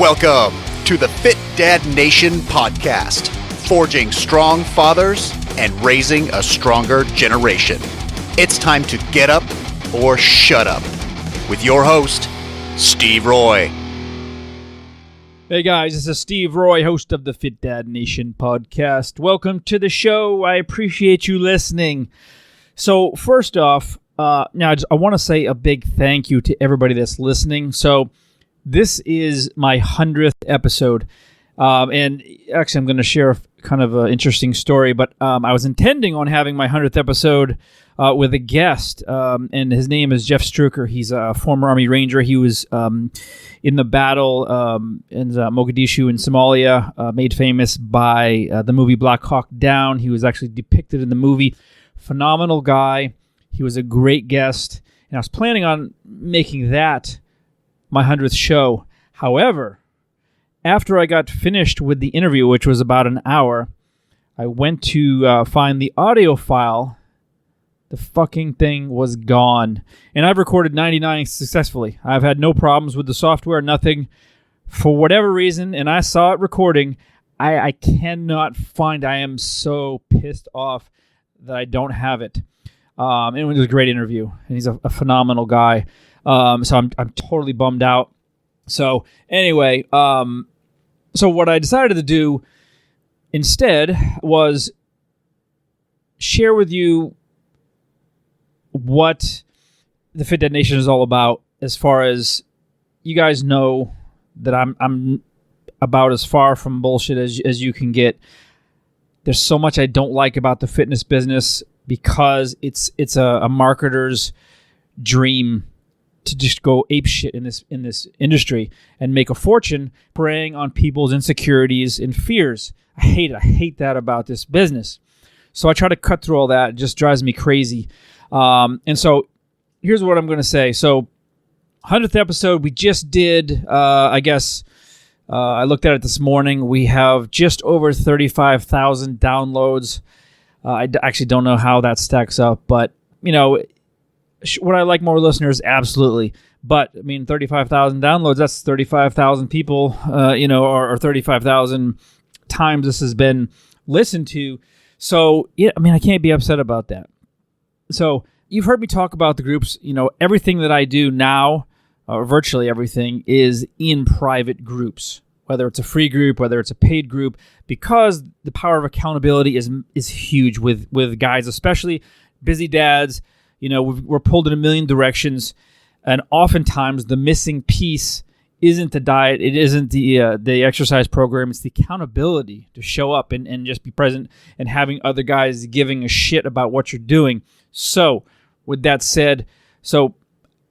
Welcome to the Fit Dad Nation podcast, forging strong fathers and raising a stronger generation. It's time to get up or shut up with your host, Steve Roy. Hey guys, this is Steve Roy, host of the Fit Dad Nation podcast. Welcome to the show. I appreciate you listening. So first off, I want to say a big thank you to everybody that's listening. So this is my 100th episode, and actually I'm going to share kind of an interesting story, but I was intending on having my 100th episode with a guest, and his name is Jeff Struker. He's a former Army Ranger. He was in the battle in Mogadishu in Somalia, made famous by the movie Black Hawk Down. He was actually depicted in the movie. Phenomenal guy. He was a great guest, and I was planning on making that my 100th show. However, after I got finished with the interview, which was about an hour, I went to find the audio file. The fucking thing was gone. And I've recorded 99 successfully. I've had no problems with the software, nothing. For whatever reason, and I saw it recording, I cannot find. I am so pissed off that I don't have it. And it was a great interview, and he's a phenomenal guy. So I'm totally bummed out. So anyway, so what I decided to do instead was share with you what the Fit Dad Nation is all about. As far as you guys know, that I'm about as far from bullshit as you can get. There's so much I don't like about the fitness business because it's a marketer's dream to just go ape shit in this industry and make a fortune preying on people's insecurities and fears. I hate it. I hate that about this business. So I try to cut through all that. It just drives me crazy. And so here's what I'm going to say. So 100th episode, we just did, I looked at it this morning. We have just over 35,000 downloads. I actually don't know how that stacks up, but, you know, would I like more listeners? Absolutely. But, I mean, 35,000 downloads, that's 35,000 people, or 35,000 times this has been listened to. So, yeah, I mean, I can't be upset about that. So, you've heard me talk about the groups. You know, everything that I do now, virtually everything, is in private groups. Whether it's a free group, whether it's a paid group, because the power of accountability is huge with guys, especially busy dads. You know, we're pulled in a million directions, and oftentimes the missing piece isn't the diet, it isn't the exercise program, it's the accountability to show up and just be present and having other guys giving a shit about what you're doing. So, with that said,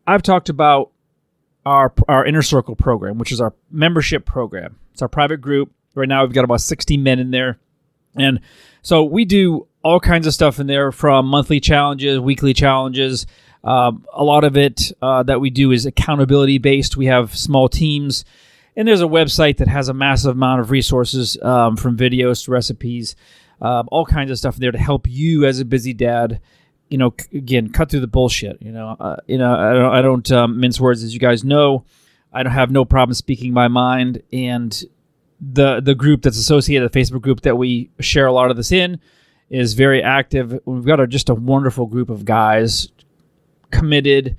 I've talked about our Inner Circle program, which is our membership program. It's our private group. Right now we've got about 60 men in there. And so we do all kinds of stuff in there, from monthly challenges, weekly challenges. A lot of it that we do is accountability based. We have small teams, and there's a website that has a massive amount of resources, from videos to recipes, all kinds of stuff in there to help you as a busy dad. You know, again, cut through the bullshit. I don't mince words, as you guys know. I don't have no problem speaking my mind, and the group that's associated, the Facebook group that we share a lot of this in, is very active. We've got just a wonderful group of guys, committed,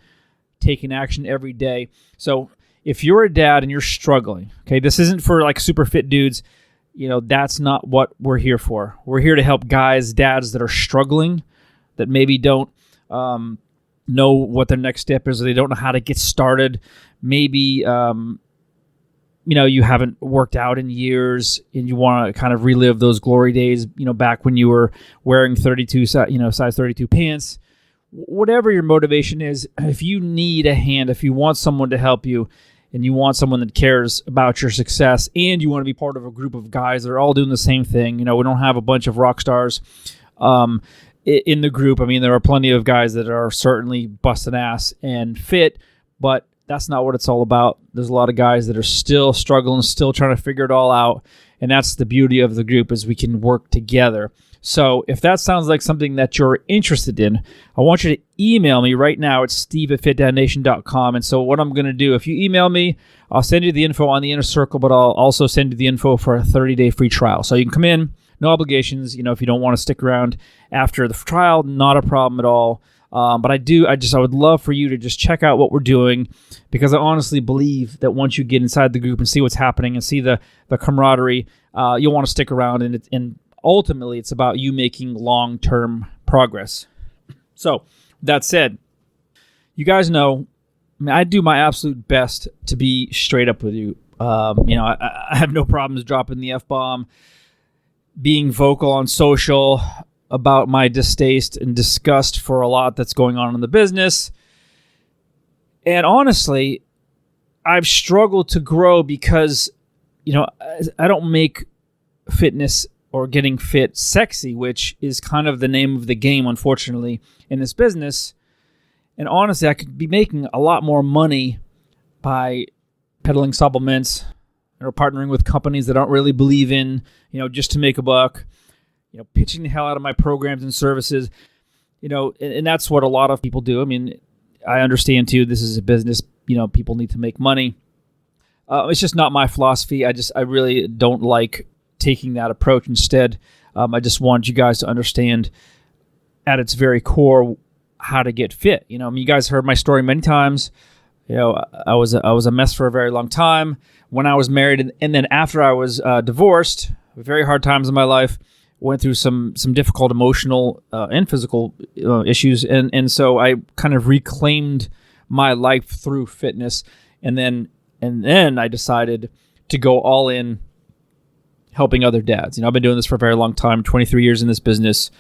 taking action every day. So if you're a dad and you're struggling, okay, this isn't for like super fit dudes. You know, that's not what we're here for. We're here to help guys, dads that are struggling, that maybe don't know what their next step is, or they don't know how to get started. Maybe you haven't worked out in years and you want to kind of relive those glory days, back when you were wearing size 32 pants. Whatever your motivation is, if you need a hand, if you want someone to help you, and you want someone that cares about your success, and you want to be part of a group of guys that are all doing the same thing, we don't have a bunch of rock stars in the group. I mean, there are plenty of guys that are certainly busting ass and fit, but that's not what it's all about. There's a lot of guys that are still struggling, still trying to figure it all out, and that's the beauty of the group, is we can work together. So if that sounds like something that you're interested in, I want you to email me right now. It's steve@fitdadnation.com. And so what I'm going to do, if you email me, I'll send you the info on the Inner Circle, but I'll also send you the info for a 30-day free trial. So you can come in, no obligations. If you don't want to stick around after the trial, not a problem at all. But I would love for you to just check out what we're doing, because I honestly believe that once you get inside the group and see what's happening and see the camaraderie, you'll want to stick around. And ultimately, it's about you making long-term progress. So that said, you guys know, I do my absolute best to be straight up with you. I have no problems dropping the F-bomb, being vocal on social about my distaste and disgust for a lot that's going on in the business. And honestly, I've struggled to grow because, I don't make fitness or getting fit sexy, which is kind of the name of the game, unfortunately, in this business. And honestly, I could be making a lot more money by peddling supplements or partnering with companies that I don't really believe in, just to make a buck. Pitching the hell out of my programs and services, and that's what a lot of people do. I mean, I understand too, this is a business, people need to make money. It's just not my philosophy. I really don't like taking that approach. Instead, I just want you guys to understand at its very core how to get fit. You guys heard my story many times. I was a mess for a very long time when I was married, and then after I was divorced, very hard times in my life. Went through some difficult emotional and physical issues, and so I kind of reclaimed my life through fitness, and then I decided to go all in helping other dads. I've been doing this for a very long time, 23 years in this business,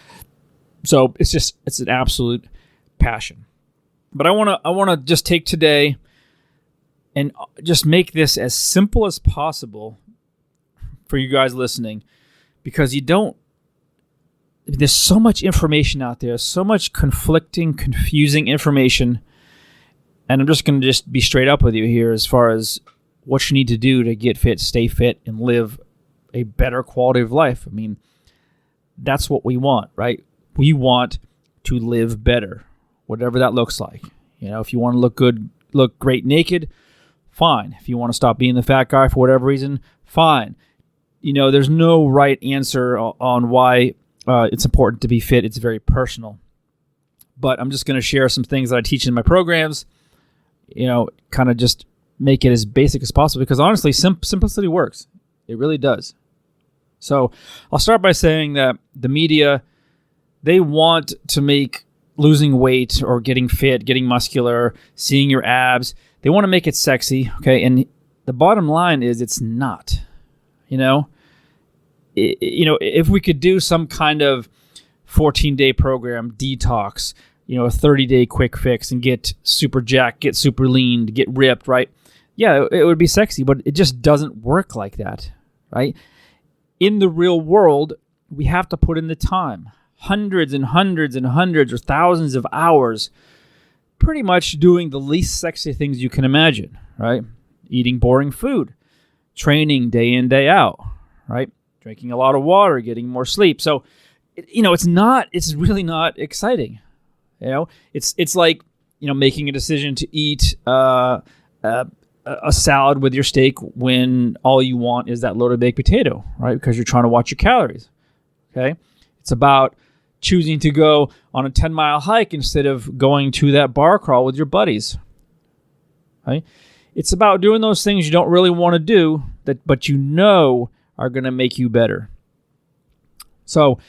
so it's an absolute passion. But I want to just take today and just make this as simple as possible for you guys listening, because there's so much information out there, so much conflicting, confusing information, and I'm just going to be straight up with you here as far as what you need to do to get fit, stay fit, and live a better quality of life. I mean, that's what we want, right? We want to live better, whatever that looks like. If you want to look good, look great naked, fine. If you want to stop being the fat guy for whatever reason, fine. There's no right answer on why it's important to be fit. It's very personal. But I'm just going to share some things that I teach in my programs, kind of just make it as basic as possible, because honestly, simplicity works. It really does. So I'll start by saying that the media, they want to make losing weight or getting fit, getting muscular, seeing your abs, they want to make it sexy, okay? And the bottom line is it's not, if we could do some kind of 14-day program, detox, a 30-day quick fix, and get super jacked, get super lean, get ripped, right? Yeah, it would be sexy, but it just doesn't work like that, right? In the real world, we have to put in the time. Hundreds and hundreds and hundreds or thousands of hours pretty much doing the least sexy things you can imagine, right? Eating boring food, training day in, day out, right? Drinking a lot of water, getting more sleep. So, it's really not exciting. It's like, making a decision to eat a salad with your steak when all you want is that loaded baked potato, right? Because you're trying to watch your calories, okay? It's about choosing to go on a 10-mile hike instead of going to that bar crawl with your buddies, right? It's about doing those things you don't really want to do, but are going to make you better. So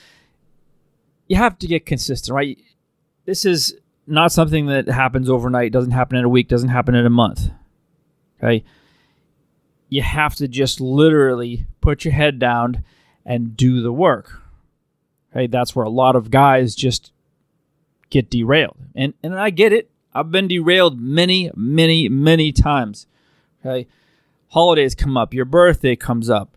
you have to get consistent, right? This is not something that happens overnight, doesn't happen in a week, doesn't happen in a month, okay? You have to just literally put your head down and do the work. Okay, that's where a lot of guys just get derailed. And I get it. I've been derailed many, many, many times. Okay, holidays come up, your birthday comes up,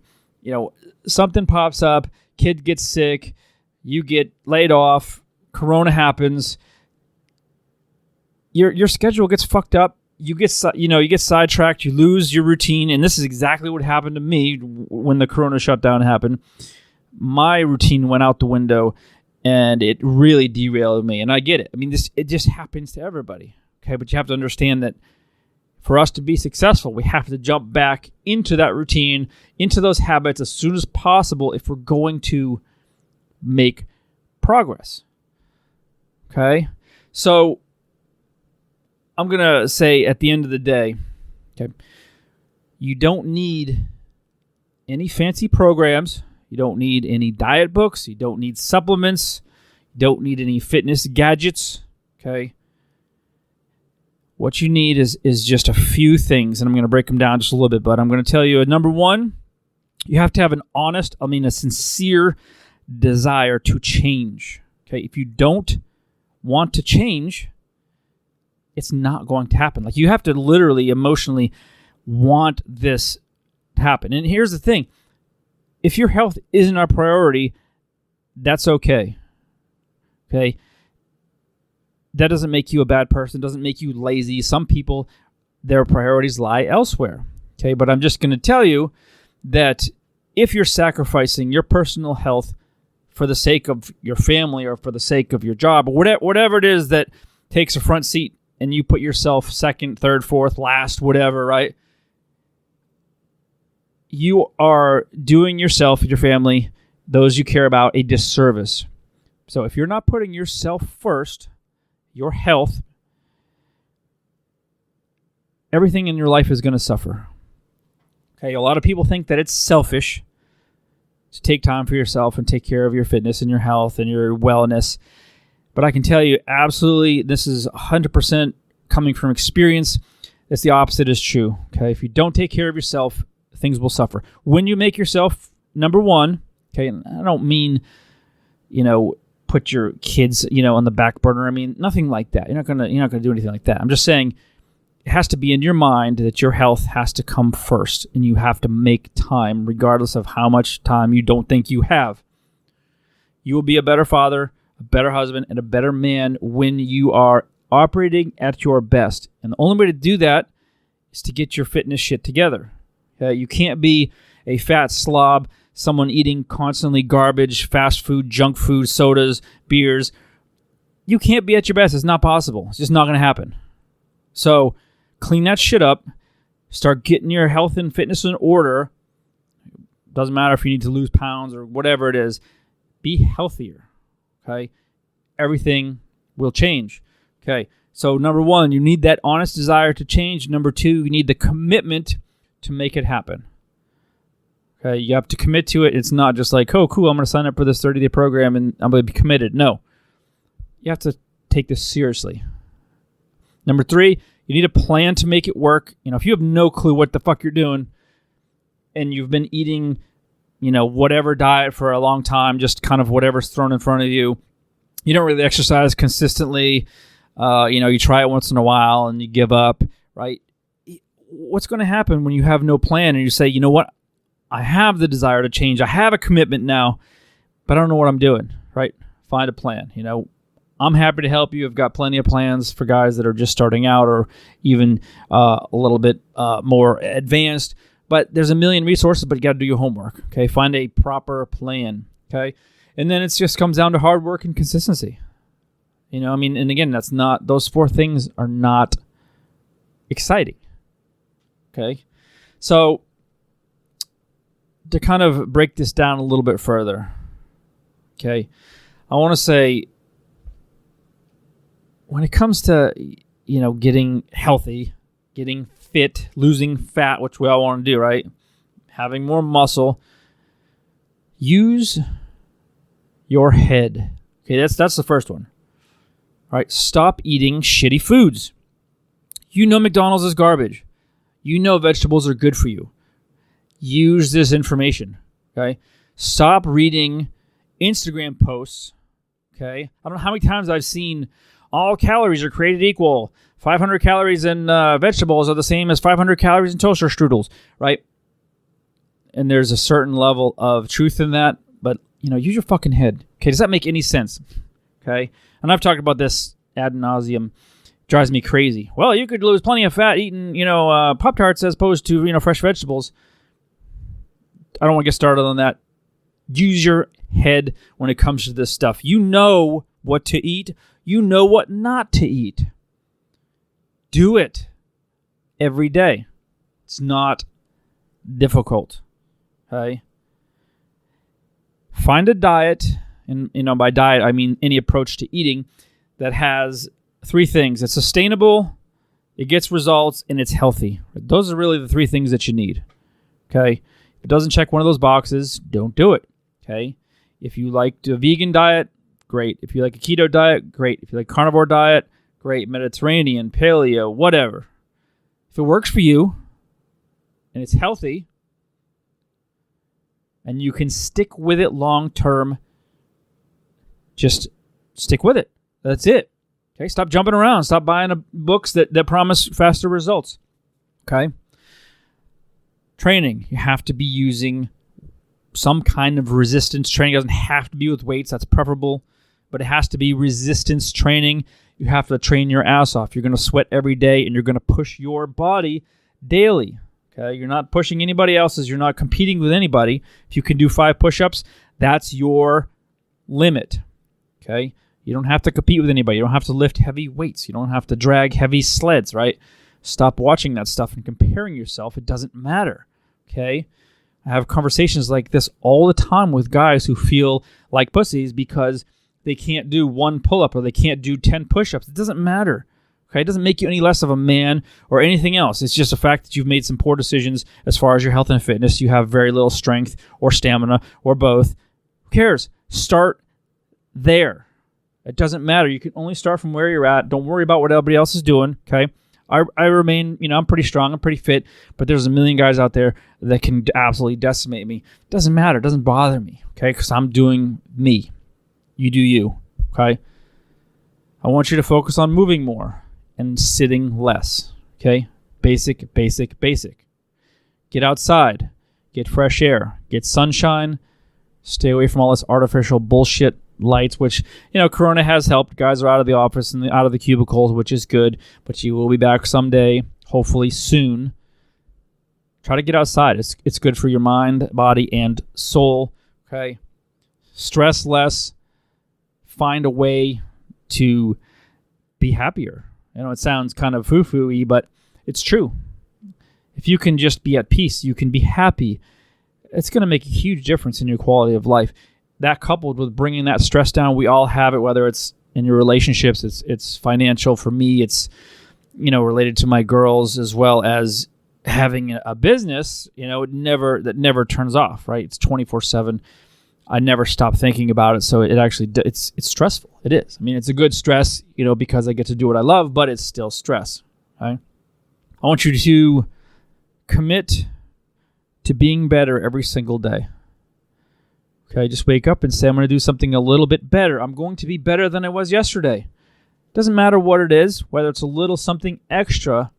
something pops up, kid gets sick, you get laid off, corona happens, your schedule gets fucked up, you get sidetracked, you lose your routine, and this is exactly what happened to me when the corona shutdown happened. my routine went out the window, and it really derailed me. And I get it. I mean, it just happens to everybody. Okay, but you have to understand that for us to be successful, we have to jump back into that routine, into those habits as soon as possible if we're going to make progress. Okay? So I'm going to say at the end of the day, okay, you don't need any fancy programs. You don't need any diet books. You don't need supplements. You don't need any fitness gadgets. Okay? What you need is just a few things, and I'm going to break them down just a little bit, but I'm going to tell you, number one, you have to have a sincere desire to change. Okay? If you don't want to change, it's not going to happen. Like, you have to literally, emotionally want this to happen. And here's the thing. If your health isn't a priority, that's okay. Okay? That doesn't make you a bad person, doesn't make you lazy. Some people, their priorities lie elsewhere. Okay? But I'm just going to tell you that if you're sacrificing your personal health for the sake of your family or for the sake of your job, or whatever it is that takes a front seat, and you put yourself second, third, fourth, last, whatever, right? You are doing yourself and your family, those you care about, a disservice. So if you're not putting yourself first, your health, everything in your life is going to suffer. Okay, a lot of people think that it's selfish to take time for yourself and take care of your fitness and your health and your wellness. But I can tell you, absolutely, this is 100% coming from experience. It's the opposite is true. Okay, if you don't take care of yourself, things will suffer. When you make yourself number one, okay, and I don't mean, put your kids, on the back burner. I mean, nothing like that. You're not gonna do anything like that. I'm just saying it has to be in your mind that your health has to come first, and you have to make time, regardless of how much time you don't think you have. You will be a better father, a better husband, and a better man when you are operating at your best. And the only way to do that is to get your fitness shit together. You can't be a fat slob, someone eating constantly garbage, fast food, junk food, sodas, beers. You can't be at your best. It's not possible. It's just not going to happen. So clean that shit up. Start getting your health and fitness in order. Doesn't matter if you need to lose pounds or whatever it is. Be healthier. Okay? Everything will change. Okay? So number one, you need that honest desire to change. Number two, you need the commitment to make it happen. Okay? You have to commit to it. It's not just like, oh, cool, I'm going to sign up for this 30-day program and I'm going to be committed. No. You have to take this seriously. Number three, you need a plan to make it work. If you have no clue what the fuck you're doing and you've been eating, whatever diet for a long time, just kind of whatever's thrown in front of you, you don't really exercise consistently, you try it once in a while and you give up, right? What's going to happen when you have no plan and you say, you know what, I have the desire to change, I have a commitment now, but I don't know what I'm doing, right? Find a plan. I'm happy to help you. I've got plenty of plans for guys that are just starting out or even a little bit more advanced. But there's a million resources, but you got to do your homework, okay? Find a proper plan, okay? And then it just comes down to hard work and consistency. And again, those four things are not exciting, okay? So to kind of break this down a little bit further, okay, I want to say, when it comes to, getting healthy, getting fit, losing fat, which we all want to do, right? Having more muscle, use your head. Okay, that's the first one. All right, stop eating shitty foods. McDonald's is garbage. Vegetables are good for you. Use this information, okay? Stop reading Instagram posts, okay? I don't know how many times I've seen all calories are created equal. 500 calories in vegetables are the same as 500 calories in toaster strudels, right? And there's a certain level of truth in that, but, use your fucking head. Okay, does that make any sense? Okay? And I've talked about this ad nauseum. Drives me crazy. Well, you could lose plenty of fat eating, Pop-Tarts as opposed to, fresh vegetables. I don't want to get started on that. Use your head when it comes to this stuff. You know what to eat. You know what not to eat. Do it every day. It's not difficult. Okay? Find a diet, and by diet I mean any approach to eating that has 3 things. It's sustainable, it gets results, and it's healthy. Those are really the 3 things that you need. Okay? If it doesn't check one of those boxes, don't do it. Okay? If you like a vegan diet, great. If you like a keto diet, great. If you like carnivore diet, great. Mediterranean, paleo, whatever. If it works for you and it's healthy and you can stick with it long term, just stick with it. That's it. Okay, stop jumping around. Stop buying books that promise faster results. Okay? Training. You have to be using some kind of resistance training. It doesn't have to be with weights. That's preferable. But it has to be resistance training. You have to train your ass off. You're going to sweat every day, and you're going to push your body daily. Okay? You're not pushing anybody else's. You're not competing with anybody. If you can do 5 push-ups, that's your limit. Okay? You don't have to compete with anybody. You don't have to lift heavy weights. You don't have to drag heavy sleds, right? Stop watching that stuff and comparing yourself. It doesn't matter. Okay? I have conversations like this all the time with guys who feel like pussies because they can't do 1 pull-up or they can't do 10 push-ups. It doesn't matter. Okay? It doesn't make you any less of a man or anything else. It's just a fact that you've made some poor decisions as far as your health and fitness. You have very little strength or stamina or both. Who cares? Start there. It doesn't matter. You can only start from where you're at. Don't worry about what everybody else is doing, okay? I remain, I'm pretty strong. I'm pretty fit, but there's a million guys out there that can absolutely decimate me. It doesn't matter. It doesn't bother me, okay? Because I'm doing me. You do you, okay? I want you to focus on moving more and sitting less, okay? Basic, basic, basic. Get outside. Get fresh air. Get sunshine. Stay away from all this artificial bullshit lights, which, Corona has helped. Guys are out of the office and out of the cubicles, which is good, but you will be back someday, hopefully soon. Try to get outside. It's good for your mind, body, and soul, okay? Stress less. Find a way to be happier. It sounds kind of foo-foo-y, but it's true. If you can just be at peace, you can be happy, it's going to make a huge difference in your quality of life. That coupled with bringing that stress down, we all have it, whether it's in your relationships, it's financial. For me, it's, related to my girls, as well as having a business, that never turns off, right? It's 24/7. I never stop thinking about it. So it actually, it's stressful. It is. I mean, it's a good stress, because I get to do what I love, but it's still stress. Okay? I want you to commit to being better every single day. Okay, just wake up and say, I'm going to do something a little bit better. I'm going to be better than I was yesterday. Doesn't matter what it is, whether it's a little something extra,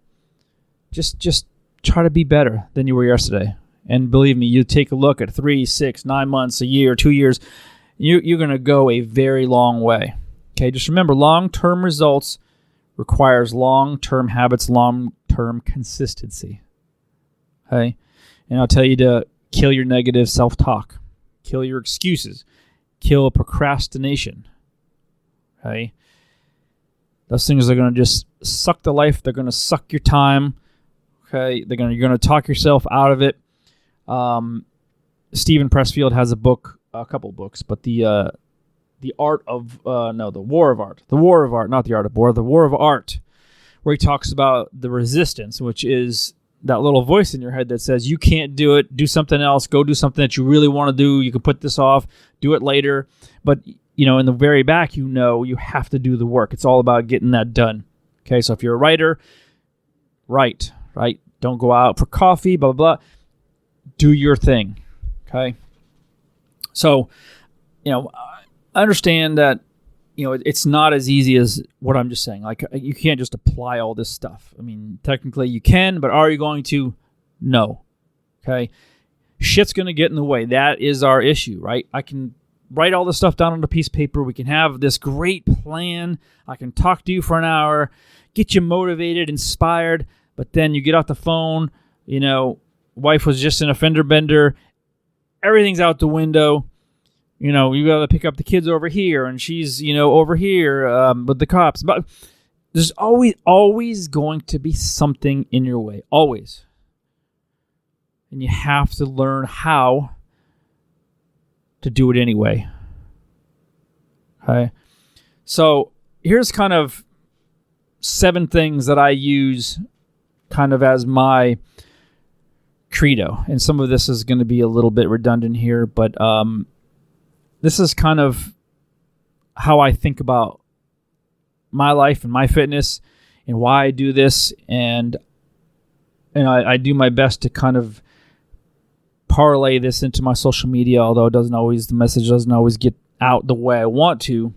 just try to be better than you were yesterday. And believe me, you take a look at 3, 6, 9 months, a year, 2 years, you're going to go a very long way. Okay, just remember, long-term results requires long-term habits, long-term consistency. Okay, and I'll tell you to kill your negative self-talk. Kill your excuses. Kill procrastination. Okay? Those things are going to just suck the life. They're going to suck your time. Okay? You're going to talk yourself out of it. Stephen Pressfield has a couple books, but the War of Art, not the Art of War, the War of Art, where he talks about the resistance, which is that little voice in your head that says, you can't do it, do something else, go do something that you really want to do, you can put this off, do it later. But, in the very back, you have to do the work. It's all about getting that done. Okay, so if you're a writer, write, right? Don't go out for coffee, blah, blah, blah. Do your thing, okay? So, I understand that, it's not as easy as what I'm just saying. Like, you can't just apply all this stuff. I mean, technically you can, but are you going to? No. Okay? Shit's going to get in the way. That is our issue, right? I can write all this stuff down on a piece of paper. We can have this great plan. I can talk to you for an hour, get you motivated, inspired, but then you get off the phone, wife was just in a fender bender, everything's out the window, You got to pick up the kids over here, and she's, over here with the cops. But there's always going to be something in your way. Always. And you have to learn how to do it anyway. Okay? So here's kind of 7 things that I use kind of as my credo. And some of this is going to be a little bit redundant here, but this is kind of how I think about my life and my fitness and why I do this. And I do my best to kind of parlay this into my social media, although the message doesn't always get out the way I want to.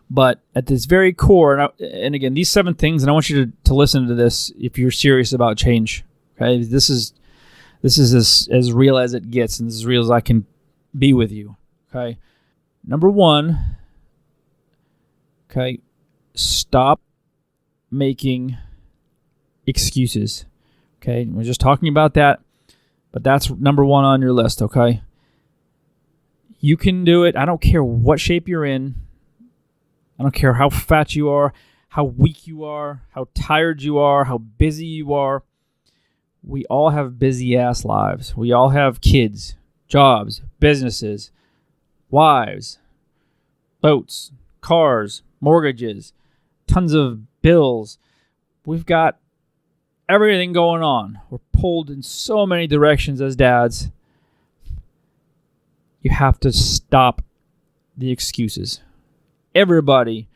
But at this very core, and again, these 7 things, and I want you to listen to this if you're serious about change. Okay, this is as real as it gets, and as real as I can be with you. Okay, number 1. Okay, stop making excuses. Okay, we're just talking about that, but that's number 1 on your list. Okay, you can do it. I don't care what shape you're in. I don't care how fat you are, how weak you are, how tired you are, how busy you are. We all have busy-ass lives. We all have kids, jobs, businesses, wives, boats, cars, mortgages, tons of bills. We've got everything going on. We're pulled in so many directions as dads. You have to stop the excuses. Everybody,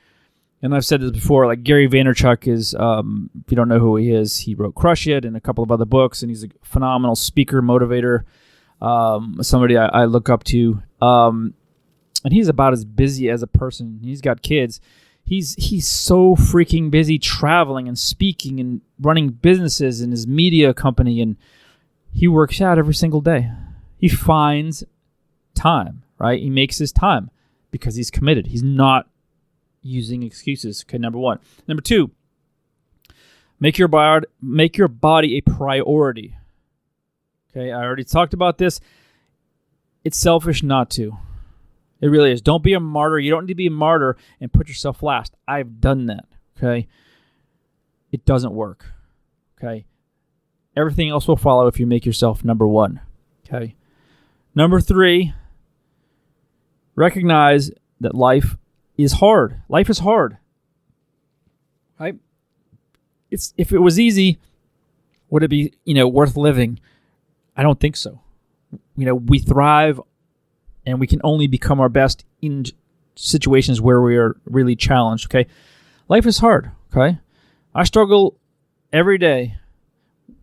and I've said this before, like Gary Vaynerchuk is, if you don't know who he is, he wrote Crush It and a couple of other books, and he's a phenomenal speaker, motivator, somebody I look up to. And he's about as busy as a person. He's got kids. He's so freaking busy traveling and speaking and running businesses in his media company, and he works out every single day. He finds time, right? He makes his time because he's committed. He's not using excuses. Okay, number 1. Number 2, make your body a priority. Okay, I already talked about this. It's selfish not to. It really is. Don't be a martyr. You don't need to be a martyr and put yourself last. I've done that. Okay, it doesn't work. Okay, everything else will follow if you make yourself number 1. Okay, number 3, recognize that life is hard. Life is hard. Right? If it was easy, would it be, worth living? I don't think so. We thrive and we can only become our best in situations where we are really challenged, okay? Life is hard, okay? I struggle every day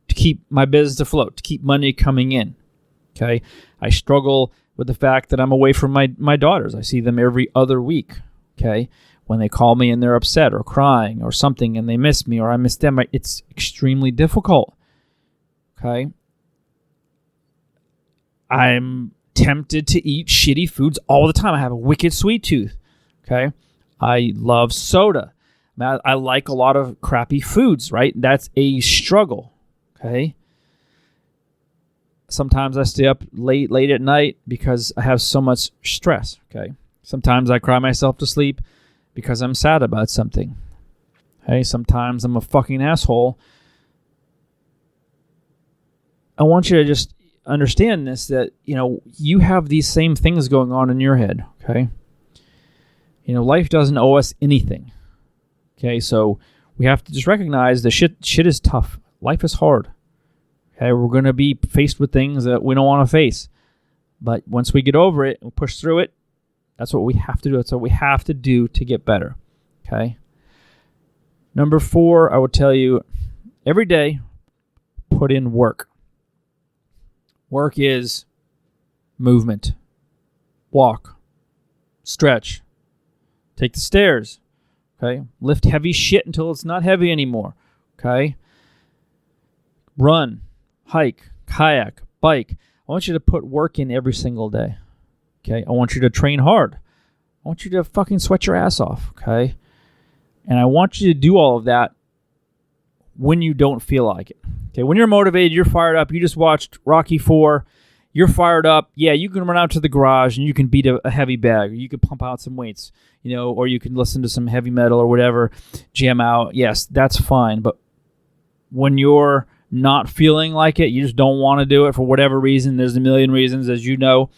to keep my business afloat, to keep money coming in, okay? I struggle with the fact that I'm away from my daughters. I see them every other week, okay? When they call me and they're upset or crying or something and they miss me or I miss them, it's extremely difficult, okay? I'm tempted to eat shitty foods all the time. I have a wicked sweet tooth, okay? I love soda. I like a lot of crappy foods, right? That's a struggle, okay? Sometimes I stay up late at night because I have so much stress, okay? Sometimes I cry myself to sleep because I'm sad about something, okay? Sometimes I'm a fucking asshole. I want you to just understand this, that, you have these same things going on in your head, okay? Life doesn't owe us anything, okay? So we have to just recognize the shit is tough. Life is hard, okay? We're going to be faced with things that we don't want to face. But once we get over it and push through it, that's what we have to do. That's what we have to do to get better, okay? Number 4, I would tell you, every day, put in work. Work is movement. Walk. Stretch. Take the stairs. Okay? Lift heavy shit until it's not heavy anymore. Okay? Run. Hike. Kayak. Bike. I want you to put work in every single day. Okay? I want you to train hard. I want you to fucking sweat your ass off. Okay? And I want you to do all of that when you don't feel like it. Okay, when you're motivated, you're fired up, you just watched Rocky IV, you're fired up. Yeah, you can run out to the garage and you can beat a heavy bag, or you can pump out some weights, or you can listen to some heavy metal or whatever, jam out. Yes, that's fine. But when you're not feeling like it, you just don't want to do it for whatever reason. There's a million reasons, as you know.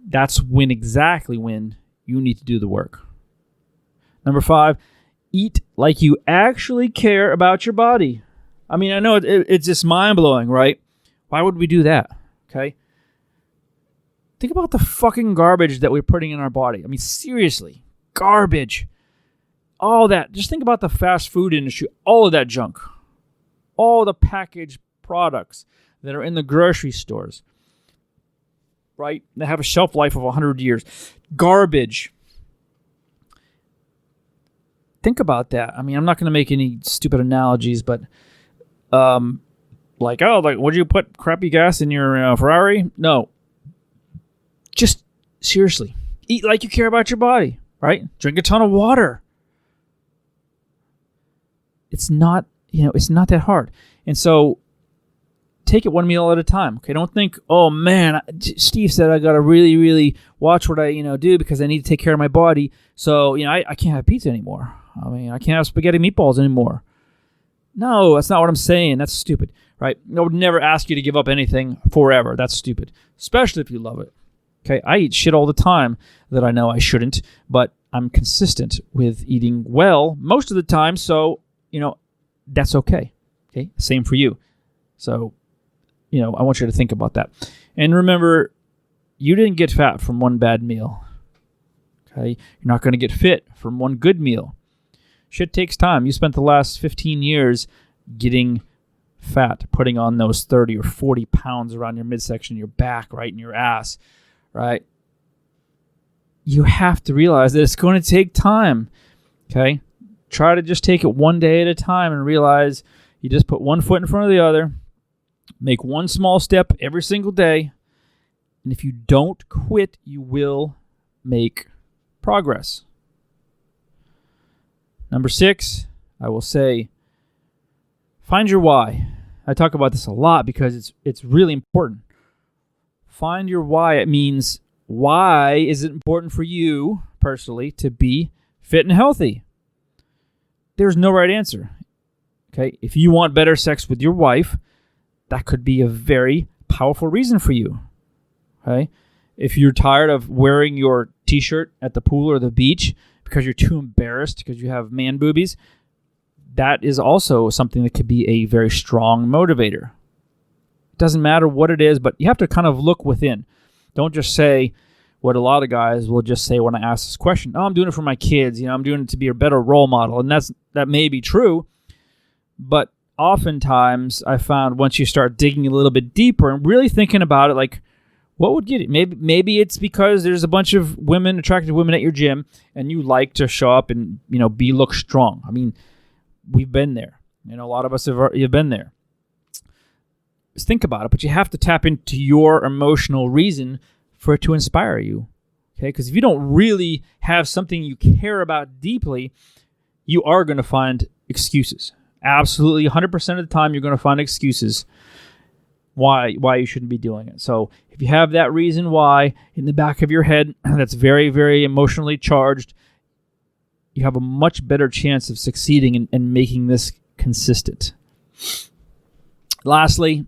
That's exactly when you need to do the work. Number 5, eat like you actually care about your body. I mean, I know it's just mind-blowing, right? Why would we do that? Okay? Think about the fucking garbage that we're putting in our body. I mean, seriously, garbage. All that. Just think about the fast food industry, all of that junk. All the packaged products that are in the grocery stores, right? They have a shelf life of 100 years. Garbage. Think about that. I mean, I'm not going to make any stupid analogies, but would you put crappy gas in your Ferrari? No. Just seriously, eat like you care about your body, right? Drink a ton of water. It's not that hard. And so take it one meal at a time. Okay, don't think, oh man, Steve said I got to really, really watch what I, do because I need to take care of my body. So, I can't have pizza anymore. I mean, I can't have spaghetti meatballs anymore. No, that's not what I'm saying. That's stupid, right? I would never ask you to give up anything forever. That's stupid, especially if you love it. Okay, I eat shit all the time that I know I shouldn't, but I'm consistent with eating well most of the time, so, that's okay. Okay, same for you. So, I want you to think about that. And remember, you didn't get fat from one bad meal. Okay, you're not going to get fit from one good meal. Shit takes time. You spent the last 15 years getting fat, putting on those 30 or 40 pounds around your midsection, your back, right, and your ass, right? You have to realize that it's going to take time, okay? Try to just take it one day at a time and realize you just put one foot in front of the other, make one small step every single day, and if you don't quit, you will make progress. Number 6, I will say, find your why. I talk about this a lot because it's really important. Find your why. It means, why is it important for you personally to be fit and healthy? There's no right answer. Okay, if you want better sex with your wife, that could be a very powerful reason for you. Okay, if you're tired of wearing your t-shirt at the pool or the beach because you're too embarrassed because you have man boobies, that is also something that could be a very strong motivator. It doesn't matter what it is, but you have to kind of look within. Don't just say what a lot of guys will just say when I ask this question. Oh, I'm doing it for my kids. I'm doing it to be a better role model. And that may be true, but oftentimes I found once you start digging a little bit deeper and really thinking about it, like, what would get it? Maybe it's because there's a bunch of attractive women at your gym, and you like to show up and look strong. I mean, we've been there. A lot of us have been there. Just think about it, but you have to tap into your emotional reason for it to inspire you. Okay, because if you don't really have something you care about deeply, you are going to find excuses. Absolutely, 100% of the time, you're going to find excuses why you shouldn't be doing it. So if you have that reason why in the back of your head that's very, very emotionally charged, you have a much better chance of succeeding and making this consistent. Lastly,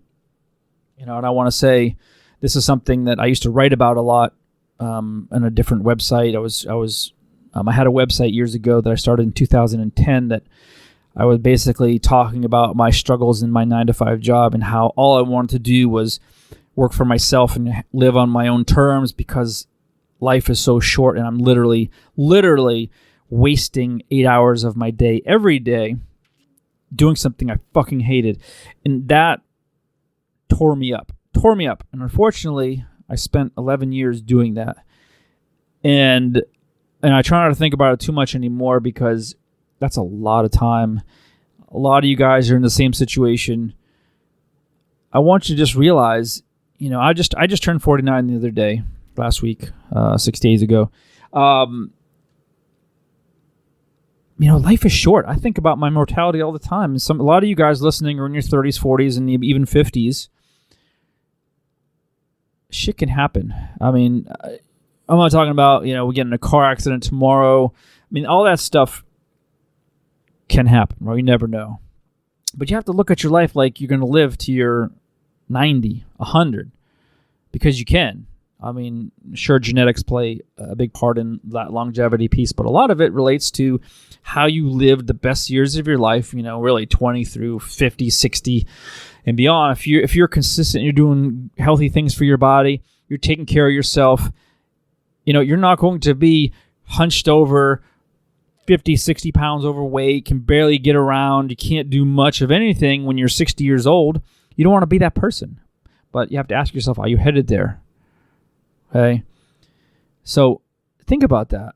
and I want to say this is something that I used to write about a lot on a different website. I had a website years ago that I started in 2010 that I was basically talking about my struggles in my 9-to-5 job and how all I wanted to do was work for myself and live on my own terms because life is so short and I'm literally wasting 8 hours of my day every day doing something I fucking hated. And that tore me up. And unfortunately, I spent 11 years doing that. And I try not to think about it too much anymore because that's a lot of time. A lot of you guys are in the same situation. I want you to just realize, I just turned 49 the other day, last week, 6 days ago. Life is short. I think about my mortality all the time. A lot of you guys listening are in your 30s, 40s, and even 50s. shit can happen. I mean, I'm not talking about, we get in a car accident tomorrow. I mean, all that stuff can happen, right? You never know. But you have to look at your life like you're going to live to your 90, 100, because you can. I mean, sure, genetics play a big part in that longevity piece, but a lot of it relates to how you lived the best years of your life, really 20 through 50, 60 and beyond. If you're consistent, you're doing healthy things for your body, you're taking care of yourself, you're not going to be hunched over, 50, 60 pounds overweight, can barely get around, you can't do much of anything when you're 60 years old. You don't want to be that person. But you have to ask yourself, are you headed there? Okay? So think about that.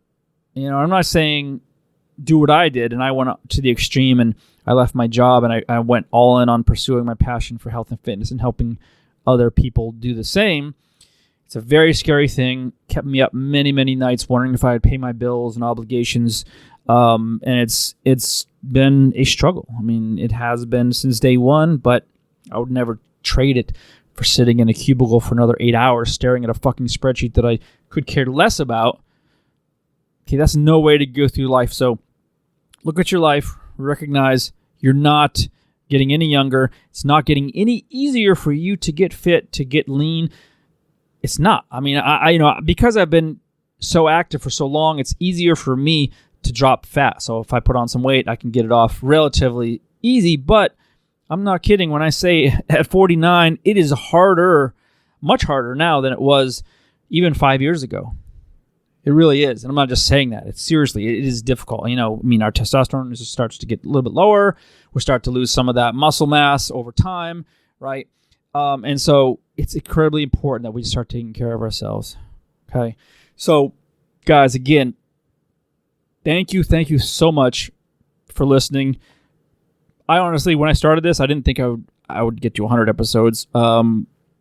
I'm not saying do what I did and I went up to the extreme and I left my job and I went all in on pursuing my passion for health and fitness and helping other people do the same. It's a very scary thing. Kept me up many, many nights wondering if I would pay my bills and obligations. And it's been a struggle. I mean, it has been since day one, but I would never trade it for sitting in a cubicle for another 8 hours staring at a fucking spreadsheet that I could care less about. Okay, that's no way to go through life. So look at your life, recognize you're not getting any younger. It's not getting any easier for you to get fit, to get lean. It's not. I mean, I because I've been so active for so long, it's easier for me to drop fat. So if I put on some weight, I can get it off relatively easy, but I'm not kidding when I say at 49, it is harder, much harder now than it was even 5 years ago. It really is. And I'm not just saying that. It's seriously, it is difficult. Our testosterone just starts to get a little bit lower. We start to lose some of that muscle mass over time, right? And so it's incredibly important that we start taking care of ourselves. Okay. So guys, again, thank you so much for listening. I honestly, when I started this, I didn't think I would get to 100 episodes. I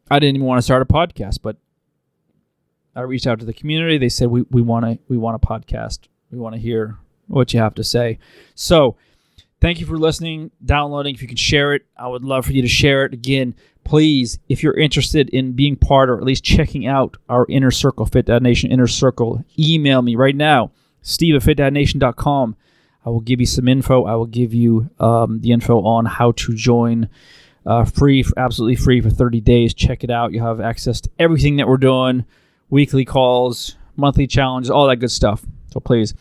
didn't even want to start a podcast, but I reached out to the community. They said we want a podcast. We want to hear what you have to say. So, thank you for listening, downloading. If you can share it, I would love for you to share it. Again, please, if you're interested in being part or at least checking out our Inner Circle, Fit Dad Nation Inner Circle, email me right now, steve@fitdadnation.com. I will give you some info. I will give you the info on how to join absolutely free for 30 days. Check it out. You'll have access to everything that we're doing, weekly calls, monthly challenges, all that good stuff. So please,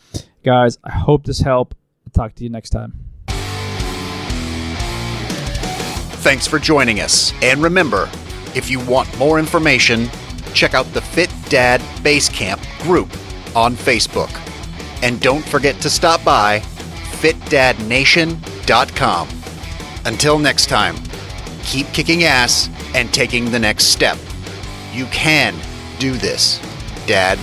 guys, I hope this helped. I'll talk to you next time. Thanks for joining us. And remember, if you want more information, check out the Fit Dad Basecamp group on Facebook. And don't forget to stop by fitdadnation.com. Until next time, keep kicking ass and taking the next step. You can do this, Dad.